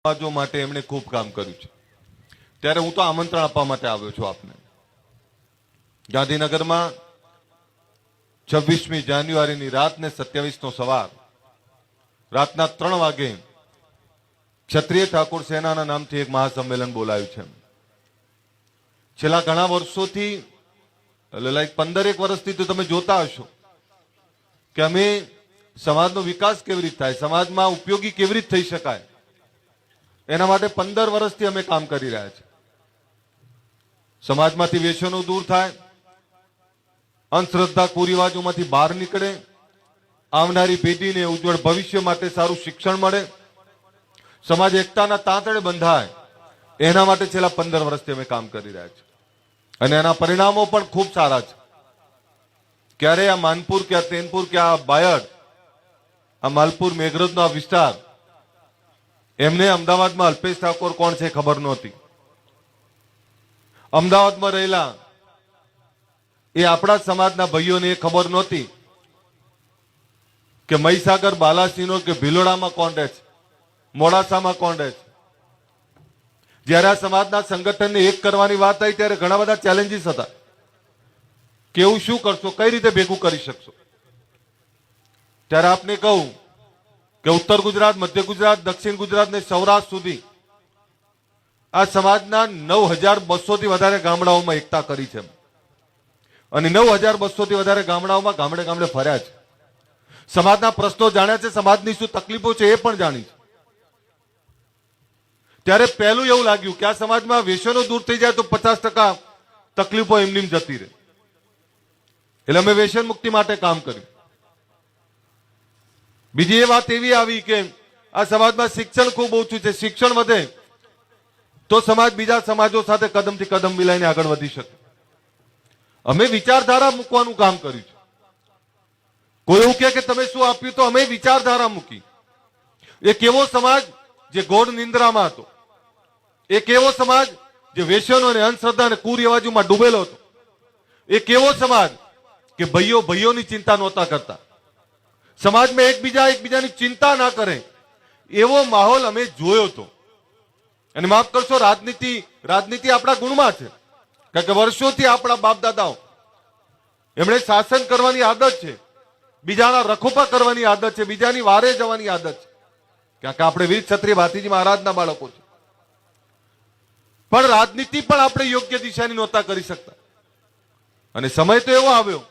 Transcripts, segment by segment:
સમાજો માટે એમણે ખૂબ કામ કર્યું છે। ત્યારે હું તો આમંત્રણ આપવા માટે આવ્યો છું આપને। ગાંધીનગરમાં 26મી જાન્યુઆરીની રાત ને 27નો સવાર રાતના 3 વાગે ક્ષત્રિય ઠાકોર સેનાના નામથી એક મહાસંમેલન બોલાયું છે। છેલ્લા ઘણા વર્ષોથી લાઈક 15 વર્ષથી તો તમે જોતા હશો કે અમે સમાજનો વિકાસ કેવી રીતે થાય, સમાજમાં ઉપયોગી કેવી રીતે થઈ શકાય, એના માટે 15 વર્ષથી અમે કામ કરી રહ્યા છીએ। સમાજમાંથી વ્યસનો દૂર થાય, અંધશ્રદ્ધા કુરિવાજોમાંથી બહાર નીકળે, આવનારી પેઢીને ઉજ્જવળ ભવિષ્ય માટે સારું શિક્ષણ મળે, સમાજ એકતાના તાંતણે બંધાય, એના માટે છેલ્લા 15 વર્ષથી અમે કામ કરી રહ્યા છીએ અને એના પરિણામો પણ ખૂબ સારા છે। ક્યારે આ માનપુર કે આ તેનપુર કે આ બાયડ, આ માલપુર મેઘરજનો આ વિસ્તાર, એમને અમદાવાદમાં અલ્પેશ ઠાકોર કોણ છે ખબર નહોતી। અમદાવાદમાં રહેલા એ આપણા સમાજના ભાઈઓને એ ખબર નહોતી કે મહીસાગર, બાલાસિનોર કે ભિલોડામાં કોણ રહે છે, મોડાસામાં કોણ રહે છે। જ્યારે આ સમાજના સંગઠનને એક કરવાની વાત આવી ત્યારે ઘણા બધા ચેલેન્જીસ હતા કે એવું શું કરશો, કઈ રીતે ભેગું કરી શકશો। ત્યારે આપને કહું કે ઉત્તર ગુજરાત, મધ્ય ગુજરાત, દક્ષિણ ગુજરાત ને સૌરાષ્ટ્ર સુધી આ સમાજના 9200 થી વધારે ગામડાઓમાં એકતા કરી છે અને 9200 થી વધારે ગામડાઓમાં ગામડે ગામડે ફર્યા છે। સમાજના પ્રશ્નો જાણ્યા છે, સમાજની શું તકલીફો છે એ પણ જાણી છે। ત્યારે પહેલું એવું લાગ્યું કે આ સમાજમાં વ્યસનો દૂર થઈ જાય તો 50% તકલીફો એમની જતી રહે, એટલે અમે વ્યસન મુક્તિ માટે કામ કર્યું। બીજી એ વાત એવી આવી કે આ સમાજમાં શિક્ષણ ખૂબ ઓછું છે, શિક્ષણ વધે તો સમાજ બીજા સમાજો સાથે કદમથી કદમ મિલાઈને આગળ વધી શકે। અમે વિચારધારા મૂકવાનું કામ કર્યું છે। કોઈ એવું કહે કે તમે શું આપ્યું, તો અમે વિચારધારા મૂકી। એક એવો સમાજ જે ઘોર નિંદ્રામાં હતો, એક એવો સમાજ જે વ્યસનો અને અંધશ્રદ્ધા અને કુરિવાજોમાં ડૂબેલો હતો, એક એવો સમાજ કે ભાઈઓ ભાઈઓની ચિંતા નહોતા કરતા, સમાજમાં એકબીજાની ચિંતા ના કરે એવો માહોલ અમે જોયો હતો। અને માફ કરશો, રાજનીતિ આપણા ગુણમાં છે, કારણ કે વર્ષોથી આપણા બાપ દાદાઓ એમણે શાસન કરવાની આદત છે, બીજાના રખોપા કરવાની આદત છે, બીજાની વારે જવાની આદત છે, કારણ કે આપણે વીર ક્ષત્રિય ભાતીજી મહારાજના બાળકો છે। પણ રાજનીતિ પણ આપણે યોગ્ય દિશાની નહોતા કરી શકતા અને સમય તો એવો આવ્યો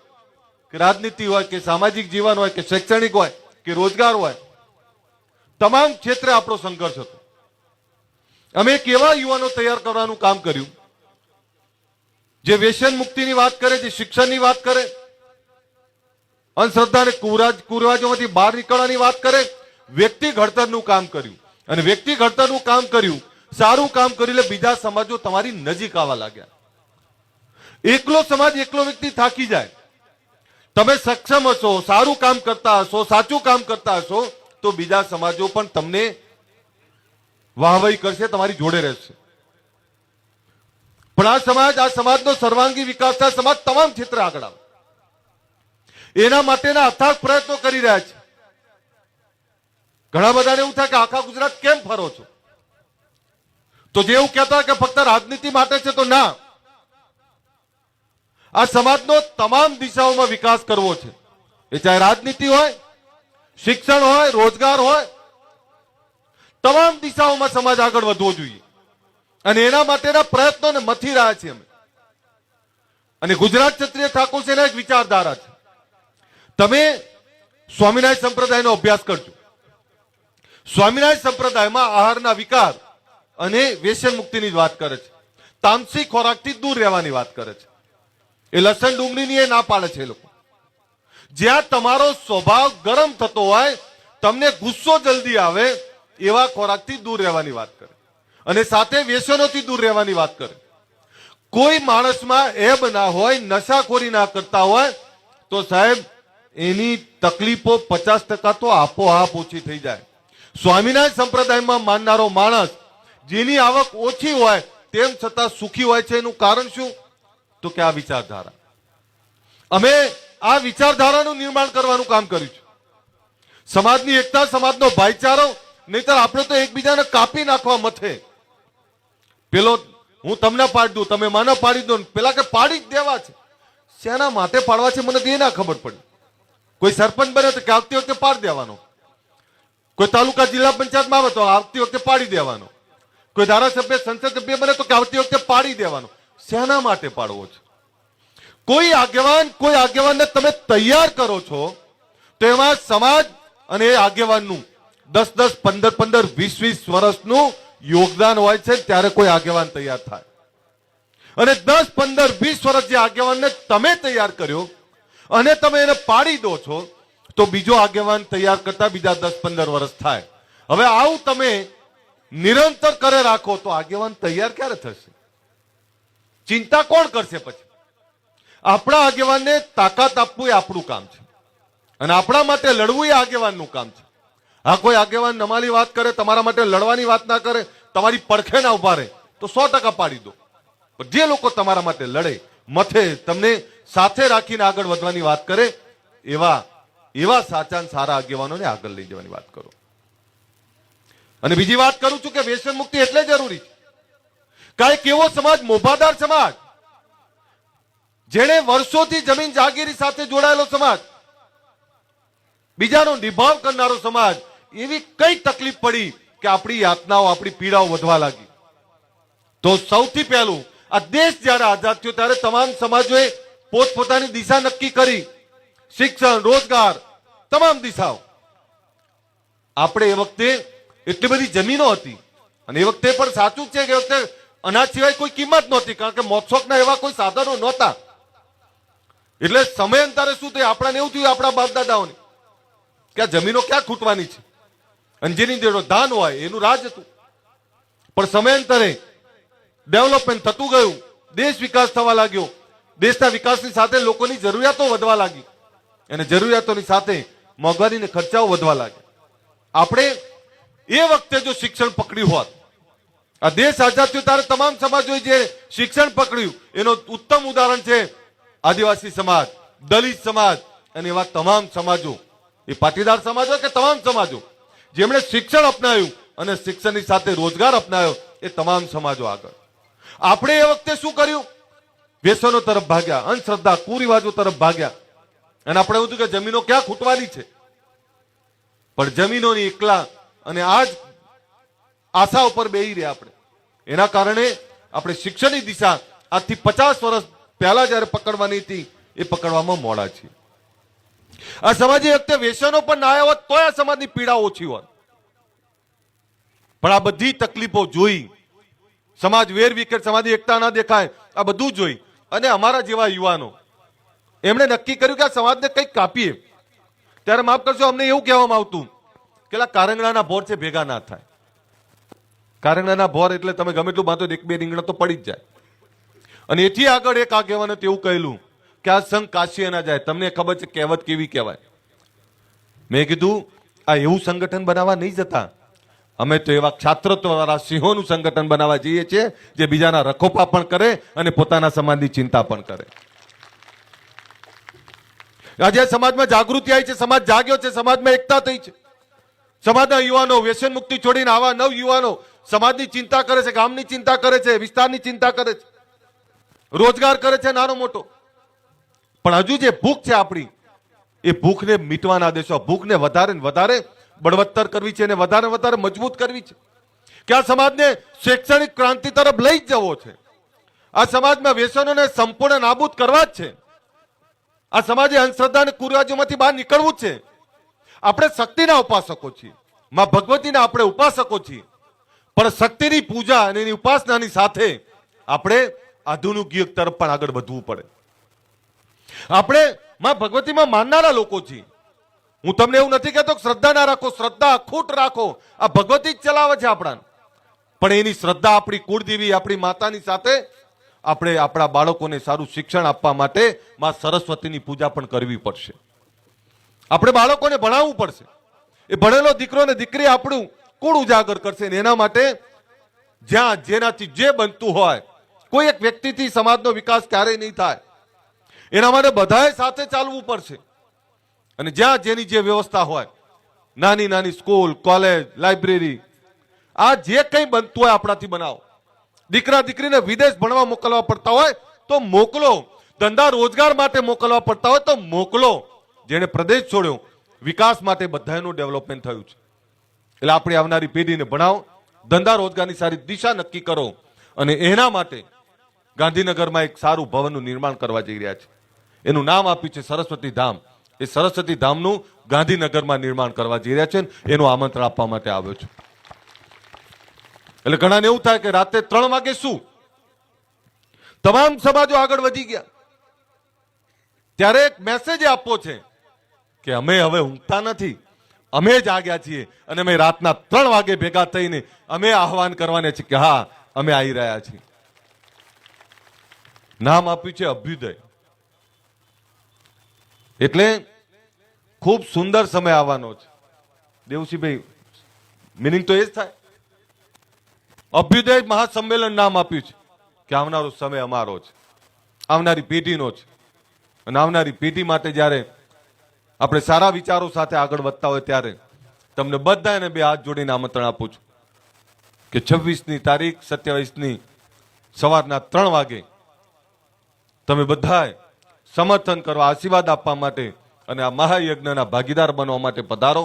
કે રાજનીતિ હોય કે સામાજિક જીવન હોય કે શૈક્ષણિક હોય કે રોજગાર હોય, તમામ ક્ષેત્રે આપણો સંઘર્ષ હતો। અમે એક એવા યુવાનો તૈયાર કરવાનું કામ કર્યું જે વ્યસન મુક્તિની વાત કરે, જે શિક્ષણની વાત કરે, અંધશ્રદ્ધા અને કુરિવાજોમાંથી બહાર નીકળવાની વાત કરે, વ્યક્તિ ઘડતરનું કામ કર્યું અને વ્યક્તિ ઘડતરનું કામ કર્યું, સારું કામ કર્યું એટલે બીજા સમાજો તમારી નજીક આવવા લાગ્યા। એકલો સમાજ, એકલો વ્યક્તિ થાકી જાય, તમે સક્ષમ હશો, સારું કામ કરતા હશો, સાચું કામ કરતા હશો તો બીજા સમાજો પણ તમને વાહવાહી કરશે, તમારી જોડે રહેશે। પણ આ સમાજનો સર્વાંગી વિકાસ થાય, સમાજ તમામ ક્ષેત્રે આગળ આવે, એના માટેના અથાગ પ્રયત્નો કરી રહ્યા છે। ઘણા બધાને એવું થાય કે આખા ગુજરાત કેમ ફરો છો, તો જે એવું કહેતા કે ફક્ત રાજનીતિ માટે છે, તો ના, આ સમાજનો તમામ દિશાઓમાં વિકાસ કરવો છે, એ ચાહે રાજનીતિ હોય, શિક્ષણ હોય, રોજગાર હોય, તમામ દિશાઓમાં સમાજ આગળ વધવો જોઈએ અને એના માટેના પ્રયત્નોને મથી રહ્યા છીએ અમે। અને ગુજરાત ક્ષત્રિય ઠાકોર સેના એક વિચારધારા છે। તમે સ્વામિનારાયણ સંપ્રદાયનો અભ્યાસ કરજો, સ્વામિનારાયણ સંપ્રદાયમાં આહારના વિકાર અને વ્યસન મુક્તિની જ વાત કરે છે, તામસિક ખોરાકથી દૂર રહેવાની વાત કરે છે, એ લસણ ડુંગળીની એ ના પાડે છે એ લોકો। જ્યાં તમારો સ્વભાવ ગરમ થતો હોય, તમને ગુસ્સો જલ્દી આવે એવા ખોરાકથી દૂર રહેવાની વાત કરે અને સાથે વ્યસનોથી દૂર રહેવાની વાત કરે। કોઈ માણસમાં એબ ના હોય, નશાખોરી ના કરતા હોય તો સાહેબ એની તકલીફો 50% તો આપોઆપ ઓછી થઈ જાય। સ્વામિનારાયણ સંપ્રદાયમાં માનનારો માણસ જેની આવક ઓછી હોય તેમ છતાં સુખી હોય છે, એનું કારણ શું? તો કે આ વિચારધારા। અમે આ વિચારધારાનું નિર્માણ કરવાનું કામ કર્યું છે। સમાજની એકતા, સમાજનો ભાઈચારો નહીતર આપણે તો એકબીજાને કાપી નાખવા મથે. પેલો હું તમને પાડી દઉં, તમે મને પાડી દો, પેલા કે પાડી જ દેવા છે. શેના માટે પાડવા છે મને એ ના ખબર પડી. કોઈ સરપંચ બને તો કે આવતી વખતે પાડી દેવાનો, કોઈ તાલુકા જિલ્લા પંચાયતમાં આવે તો આવતી વખતે પાડી દેવાનો, કોઈ ધારાસભ્ય સંસદ સભ્ય બને તો કે આવતી વખતે પાડી દેવાનો. શેના માટે પાડવો છે? કોઈ આગેવાનને તમે તૈયાર કરો છો તો એમાં સમાજ અને એ આગેવાનનું 10-10, 15-15, 20-20 વર્ષનું યોગદાન હોય છે, ત્યારે કોઈ આગેવાન તૈયાર થાય. અને 10, 15, 20 વર્ષ જે આગેવાનને તમે તૈયાર કર્યો અને તમે એને પાડી દો છો તો બીજો આગેવાન તૈયાર કરતા બીજા 10, 15 વર્ષ થાય. હવે આવું તમે નિરંતર કરે રાખો તો આગેવાન તૈયાર ક્યારે થશે? ચિંતા કોણ કરશે? પછી આપણા આગેવાનને તાકાત આપવું એ આપણું કામ છે અને આપણા માટે લડવું એ આગેવાનનું કામ છે. હા, કોઈ આગેવાન નમાલી વાત કરે, તમારા માટે લડવાની વાત ના કરે, તમારી પડખે ના ઉભા રહે તો 100% પાડી દો. જે લોકો તમારા માટે લડે, મથે, તમને સાથે રાખીને આગળ વધવાની વાત કરે, એવા સાચા અને સારા આગેવાનોને આગળ લઈ જવાની વાત કરો. અને બીજી વાત કરું છું કે વ્યસન મુક્તિ એટલે જરૂરી છે. કાંઈક એવો સમાજ, મોભાદાર સમાજ, જેણે વર્ષોથી જમીન જાગીરી સાથે જોડાયેલો સમાજ, બીજાનો નિભાવ કરનારો સમાજ, એવી કઈ તકલીફ પડી કે આપણી યાતનાઓ, આપણી પીડાઓ વધવા લાગી. તો સૌથી પહેલું આ દેશ જ્યારે આઝાદ થયો ત્યારે તમામ સમાજોએ પોતપોતાની દિશા નક્કી કરી. શિક્ષણ, રોજગાર, તમામ દિશાઓ. આપણે એ વખતે એટલી બધી જમીનો હતી અને એ વખતે પણ સાચું છે કે એ વખતે અનાજ સિવાય કોઈ કિંમત નહોતી, કારણ કે મોજશોખના એવા કોઈ સાધનો નહોતા. એટલે સમયાંતરે શું થયું, આપણાને એવું થયું આપણા બાપ દાદાઓને કે આ જમીનો ક્યાં ખૂટવાની છે, અને જેની જેનો ધાન હોય એનું રાજ હતું. પણ સમયાંતરે ડેવલપમેન્ટ થતું ગયું, દેશ વિકાસ થવા લાગ્યો, દેશના વિકાસની સાથે લોકોની જરૂરિયાતો વધવા લાગી અને જરૂરિયાતોની સાથે મોંઘવારી અને ખર્ચાઓ વધવા લાગ્યા. આપણે એ વખતે જો શિક્ષણ પકડ્યું હોત, આ દેશ આઝાદ થયો ત્યારે તમામ સમાજોએ જે શિક્ષણ પકડ્યું એનું ઉત્તમ ઉદાહરણ છે આદિવાસી સમાજ, દલિત સમાજ અને એવા તમામ સમાજો, એ પાટીદાર સમાજ હોય કે તમામ સમાજો, જેમણે શિક્ષણ અપનાવ્યું અને શિક્ષણની સાથે રોજગાર અપનાવ્યો, એ તમામ સમાજો આગળ. આપણે એ વખતે શું કર્યું? વ્યસનો તરફ ભાગ્યા, અંધશ્રદ્ધા, કુરિવાજો તરફ ભાગ્યા અને આપણે એવું કે જમીનો ક્યાં ખૂટવાની છે. પણ જમીનોની એકલા અને આજ આશા ઉપર બેહી રહ્યા આપણે. એના કારણે આપણે શિક્ષણની દિશા આજથી 50 વર્ષ પહેલા જયારે પકડવાની હતી એ પકડવામાં મોડા છે. આ સમાજે વખતે વ્યસનો પણ ના આવ્યા હોત તોય આ સમાજની પીડા ઓછી હોત. પણ આ બધી તકલીફો જોઈ, સમાજ વેરવિખેર, સમાજની એકતા ના દેખાય, આ બધું જોઈ અને અમારા જેવા યુવાનો એમણે નક્કી કર્યું કે આ સમાજને કંઈક કાપીએ. ત્યારે માફ કરશો, અમને એવું કહેવામાં આવતું કે કારંગડાના ભોર છે ભેગા ના થાય. કારંગડાના ભોર એટલે તમે ગમે એટલું બાંધો એક બે રીંગણા તો પડી જ જાય. અને એથી આગળ એક આગેવાને તેવું કહેલું કે આ સંઘ કાશીએ ના જાય. તમને ખબર છે કહેવત કેવી કહેવાય? મેં કીધું આ એવું સંગઠન બનાવવા નહીં જતા, અમે તો એવા ક્ષાત્રત્વ વાળા સિંહોનું સંગઠન બનાવવા જઈએ છીએ જે બીજાના રખોપા પણ કરે અને પોતાના સમાજની ચિંતા પણ કરે. આજે સમાજમાં જાગૃતિ આવી છે, સમાજ જાગ્યો છે, સમાજમાં એકતા થઈ છે. સમાજના યુવાનો વ્યસન મુક્તિ છોડીને આવા નવ યુવાનો સમાજની ચિંતા કરે છે, ગામની ચિંતા કરે છે, વિસ્તારની ચિંતા કરે છે, રોજગાર કરે છે નાનો મોટો. પણ હજુ જે ભૂખ છે આપણી, એ ભૂખને મીટવાના દેશો, ભૂખને વધારે ને વધારે બળવત્તર કરવી છે અને વધારે વધારે મજબૂત કરવી છે કે આ સમાજને શૈક્ષણિક ક્રાંતિ તરફ લઈ જ જવો છે. આ સમાજમાં વ્યસનોને સંપૂર્ણ નાબૂદ કરવા જ છે. આ સમાજે અંધશ્રદ્ધા અને કુરિવાજોમાંથી બહાર નીકળવું જ છે. આપણે શક્તિના ઉપાસકો છીએ, માં ભગવતીના આપણે ઉપાસકો છીએ, પણ શક્તિની પૂજા અને એની ઉપાસનાની સાથે આપણે આધુનિક યુગ તરફ પણ આગળ વધવું પડે. આપણે માં ભગવતીમાં માનનારા લોકો છીએ. હું તમને એવું નથી કહેતો શ્રદ્ધા ના રાખો, શ્રદ્ધા અખૂટ રાખો, આ ભગવતી જ ચલાવે છે આપણાને. પણ એની શ્રદ્ધા આપણી કુળદેવી, આપણી માતાની સાથે આપણે આપણા બાળકોને સારું શિક્ષણ આપવા માટે માં સરસ્વતીની પૂજા પણ કરવી પડશે. આપણે બાળકોને ભણાવવું પડશે. એ ભણેલો દીકરો ને દીકરી આપણું કુળ ઉજાગર કરશે. એના માટે જ્યાં જેનાથી જે બનતું હોય, કોઈ એક વ્યક્તિથી સમાજનો વિકાસ ક્યારેય નહીં થાય. એના માટે બધાએ સાથે ચાલવું પડશે. અને જ્યાં જેની જે વ્યવસ્થા હોય નાની નાની સ્કૂલ, કોલેજ, લાઇબ્રેરી, આ જે કંઈ બનતું હોય આપણાથી બનાવો. દીકરા દીકરીને વિદેશ ભણવા મોકલવા પડતા હોય તો મોકલો. ધંધા રોજગાર માટે મોકલવા પડતા હોય તો મોકલો. જેને પ્રદેશ છોડ્યો વિકાસ માટે બધાનું ડેવલપમેન્ટ થયું છે. એટલે આપણી આવનારી પેઢીને ભણાવો, ધંધા રોજગારની સારી દિશા નક્કી કરો, અને એના માટે ગાંધીનગરમાં એક સારું ભવનનું નિર્માણ કરવા જઈ રહ્યા છે. એનું નામ આપ્યું છે સરસ્વતી ધામ. એ સરસ્વતી ધામનું ગાંધીનગરમાં નિર્માણ કરવા જઈ રહ્યા છે. એનું આમંત્રણ આપવા માટે આવ્યો છું. એટલે ઘણાને એવું થાય કે રાતે 3 વાગે શું, તમામ સમાજો આગળ વધી ગયા, ત્યારે એક મેસેજ આપવો છે કે અમે હવે ઊંઘતા નથી, અમે જાગ્યા છીએ, અને અમે રાતના 3 વાગે ભેગા થઈને અમે આહવાન કરવાને છે કે હા અમે આવી રહ્યા છીએ. નામ આપ્યું છે અભ્યુદય. એટલે ખૂબ સુંદર સમય આવવાનો છે. દેવસિંહભાઈ, મિનિંગ તો એ જ થાય. અભ્યુદય મહાસંમેલન નામ આપ્યું છે કે આવનારો સમય અમારો છે, આવનારી પેઢીનો છે. અને આવનારી પેઢી માટે જ્યારે આપણે સારા વિચારો સાથે આગળ વધતા હોય ત્યારે તમને બધાને 2 હાથ જોડીને આમંત્રણ આપું છું કે 26ની તારીખ, 27ની સવારના 3 વાગે તમે બધાએ સમર્થન કરવા, આશીર્વાદ આપવા માટે અને આ મહાયજ્ઞના ભાગીદાર બનવા માટે પધારો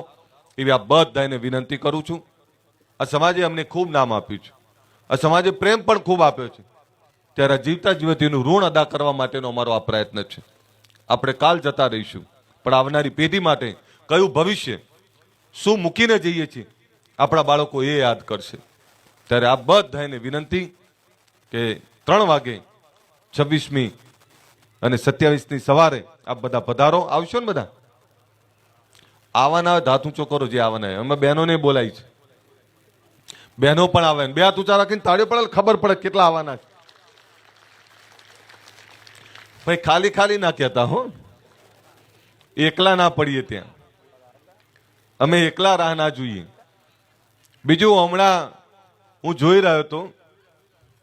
એવી આ બધાને વિનંતી કરું છું. આ સમાજે અમને ખૂબ નામ આપ્યું છે, આ સમાજે પ્રેમ પણ ખૂબ આપ્યો છે, ત્યારે જીવતા જીવતીનું ઋણ અદા કરવા માટેનો અમારો આ પ્રયત્ન છે. આપણે કાલ જતા રહીશું, પણ આવનારી પેઢી માટે કયું ભવિષ્ય, શું મૂકીને જઈએ છીએ, આપણા બાળકો એ યાદ કરશે. ત્યારે આ બધાને વિનંતી કે 3 વાગે 26મી અને 27ની સવારે આપ બધા પધારો. આવશો ને બધા? આવવાના હાથ ઊંચો કરો જે આવવાના. અમે બહેનોને બોલાવી છે, બહેનો પણ આવે. 2 હાથ ઊંચા રાખીને તાળીઓ પડે, ખબર પડે કેટલા આવવાના છે. ભાઈ ખાલી ખાલી ના કહેતા હો, એકલા ના પડીએ ત્યાં. અમે એકલા રાહ ના જોઈએ. બીજું, હમણાં હું જોઈ રહ્યો હતો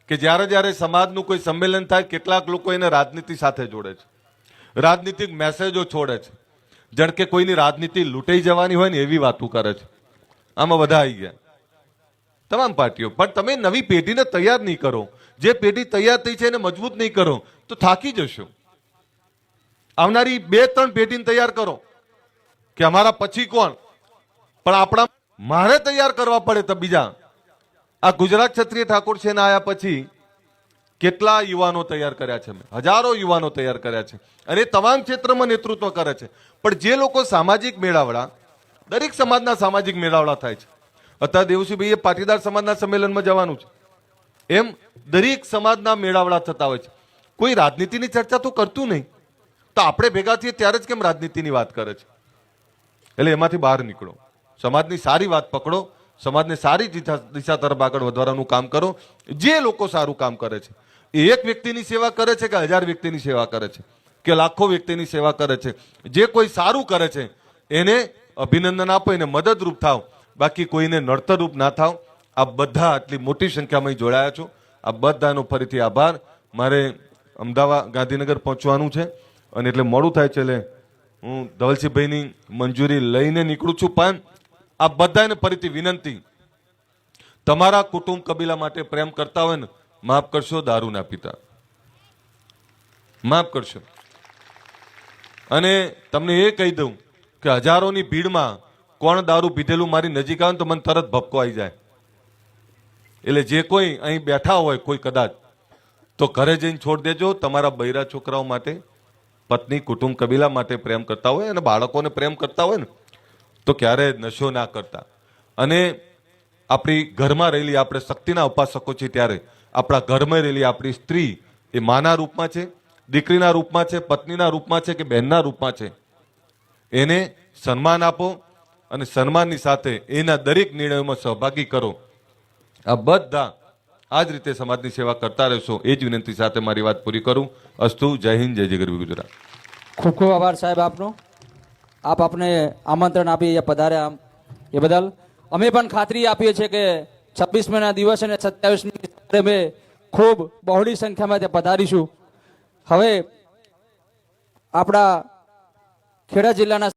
કે જ્યારે જ્યારે સમાજનું કોઈ સંમેલન થાય, કેટલાક લોકો એને રાજનીતિ સાથે જોડે છે, રાજનીતિક મેસેજો છોડે છે, જાણ કે કોઈની રાજનીતિ લૂંટાઈ જવાની હોય ને એવી વાતો કરે છે. આમાં બધા આવી ગયા, તમામ પાર્ટીઓ. પણ તમે નવી પેઢીને તૈયાર નહીં કરો, જે પેઢી તૈયાર થઈ છે એને મજબૂત નહીં કરો તો થાકી જશો. આવનારી 2-3 પેઢીને તૈયાર કરો કે અમારા પછી કોણ, પણ આપણા મારે તૈયાર કરવા પડે તો બીજા. આ ગુજરાત ક્ષત્રિય ઠાકોર છે ને આયા પછી કેટલા યુવાનો તૈયાર કર્યા છે, હજારો યુવાનો તૈયાર કર્યા છે, અને તમામ ક્ષેત્રમાં નેતૃત્વ કરે છે. પણ જે લોકો સામાજિક મેળાવડા, દરેક સમાજના સામાજિક મેળાવડા થાય છે. અત્યારે દેવસિંહભાઈ એ પાટીદાર સમાજના સંમેલનમાં જવાનું છે, એમ દરેક સમાજના મેળાવડા થતા હોય છે. કોઈ રાજનીતિની ચર્ચા તો કરતું નહીં, તો આપણે ભેગા થઈએ ત્યારે જ કેમ રાજનીતિની વાત કરે છે? એટલે એમાંથી બહાર નીકળો, સમાજની સારી વાત પકડો, સમાજને સારી દિશા તરફ આગળ વધવાનું કામ કરો. જે લોકો સારું કામ કરે છે, એ એક વ્યક્તિની સેવા કરે છે કે 1000 વ્યક્તિની સેવા કરે છે કે લાખો વ્યક્તિની સેવા કરે છે, જે કોઈ સારું કરે છે એને અભિનંદન આપો, એને મદદરૂપ થાવ, બાકી કોઈને નડતરરૂપ ના થાવ. આ બધા આટલી મોટી સંખ્યામાં જોડાયા છો, આ બધાનો ફરીથી આભાર. મારે અમદાવાદ ગાંધીનગર પહોંચવાનું છે અને એટલે મોડું થાય છે, એટલે હું ધવલસિંહભાઈની મંજૂરી લઈને નીકળું છું. પણ આ બધાને ફરીથી વિનંતી, તમારા કુટુંબ કબીલા માટે પ્રેમ કરતા હોય ને, માફ કરશો, દારૂ ના પીતા, માફ કરશો. અને તમને એ કહી દઉં કે હજારોની ભીડમાં કોણ દારૂ પીધેલું મારી નજીક આવે તો મને તરત ભપકો આવી જાય. એટલે જે કોઈ અહીં બેઠા હોય કોઈ કદાચ, તો ઘરે જઈને છોડ દેજો. તમારા બૈરા છોકરાઓ માટે, પત્ની, કુટુંબ કબીલા માટે પ્રેમ કરતા હોય અને બાળકોને પ્રેમ કરતા હોય ને, તો ક્યારે નશો ના કરતા. અને આપણી ઘરમાં રહેલી, આપણે શક્તિના ઉપાસકો છીએ, ત્યારે આપણા ઘરમાં રહેલી આપણી સ્ત્રી એ માના રૂપમાં છે, દીકરીના રૂપમાં છે, પત્નીના રૂપમાં છે કે બહેનના રૂપમાં છે, એને સન્માન આપો અને સન્માનની સાથે એના દરેક નિર્ણયોમાં સહભાગી કરો. આ બધા આ જ રીતે સમાજની સેવા કરતા રહેશો, એ જ વિનંતી સાથે મારી વાત પૂરી કરું. અસ્તુ. જય હિન્દ, જય જય ગરવી ગુજરાત. ખૂબ ખૂબ આભાર સાહેબ આપનો. આપ આપને આમંત્રણ આપી પધાર્યા એ બદલ અમે પણ ખાતરી આપીએ છીએ કે 26મીના દિવસે અને 27મી અમે ખૂબ બહોળી સંખ્યામાં ત્યાં પધારીશું. હવે આપણા ખેડા જિલ્લાના